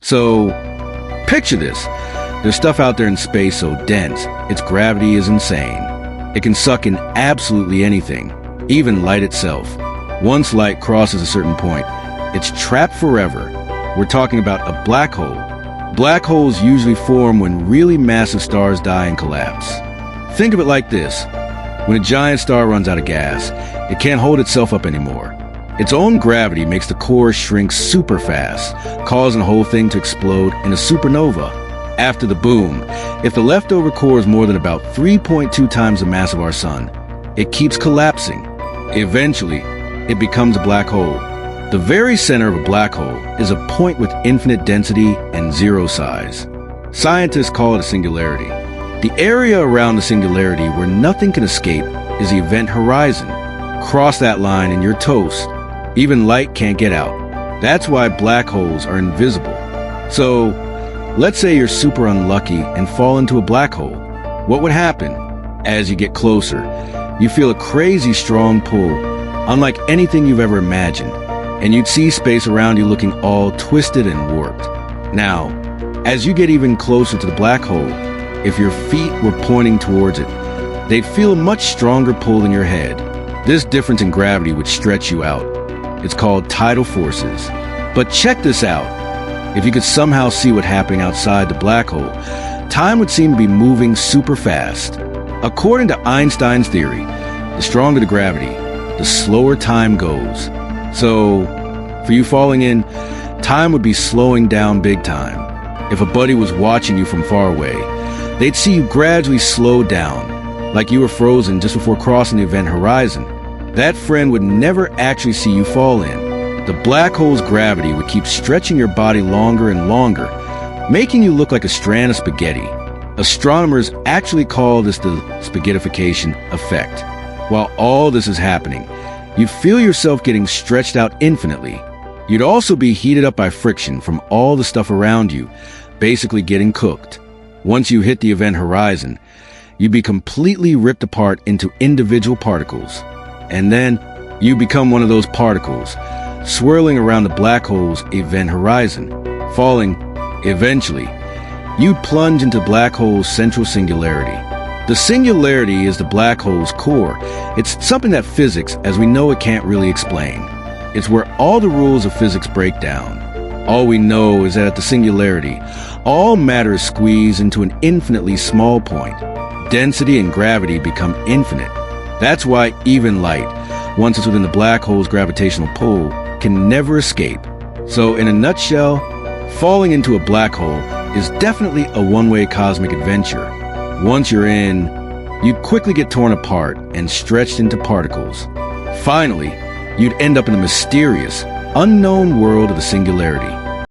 So, picture this. There's stuff out there in space so dense, its gravity is insane. It can suck in absolutely anything, even light itself. Once light crosses a certain point, it's trapped forever. We're talking about a black hole. Black holes usually form when really massive stars die and collapse. Think of it like this. When a giant star runs out of gas, it can't hold itself up anymore. Its own gravity makes the core shrink super fast, causing the whole thing to explode in a supernova. After the boom, if the leftover core is more than about 3.2 times the mass of our sun, it keeps collapsing. Eventually, it becomes a black hole. The very center of a black hole is a point with infinite density and zero size. Scientists call it a singularity. The area around the singularity where nothing can escape is the event horizon. Cross that line and you're toast. Even light can't get out. That's why black holes are invisible. So, let's say you're super unlucky and fall into a black hole. What would happen? As you get closer, you feel a crazy strong pull, unlike anything you've ever imagined, and you'd see space around you looking all twisted and warped. Now, as you get even closer to the black hole, if your feet were pointing towards it, they'd feel a much stronger pull than your head. This difference in gravity would stretch you out. It's called tidal forces. But check this out. If you could somehow see what's happening outside the black hole, time would seem to be moving super fast. According to Einstein's theory, the stronger the gravity, the slower time goes. So, for you falling in, time would be slowing down big time. If a buddy was watching you from far away, they'd see you gradually slow down, like you were frozen just before crossing the event horizon. That friend would never actually see you fall in. The black hole's gravity would keep stretching your body longer and longer, making you look like a strand of spaghetti. Astronomers actually call this the Spaghettification effect. While all this is happening, you'd feel yourself getting stretched out infinitely. You'd also be heated up by friction from all the stuff around you, basically getting cooked. Once you hit the event horizon, you'd be completely ripped apart into individual particles. And then you become one of those particles, swirling around the black hole's event horizon, falling. Eventually, you'd plunge into black hole's central singularity. The singularity is the black hole's core. It's something that physics, as we know it, can't really explain. It's where all the rules of physics break down. All we know is that at the singularity, all matter is squeezed into an infinitely small point. Density and gravity become infinite. That's why even light, once it's within the black hole's gravitational pull, can never escape. So in a nutshell, falling into a black hole is definitely a one-way cosmic adventure. Once you're in, you'd quickly get torn apart and stretched into particles. Finally, you'd end up in the mysterious, unknown world of the singularity.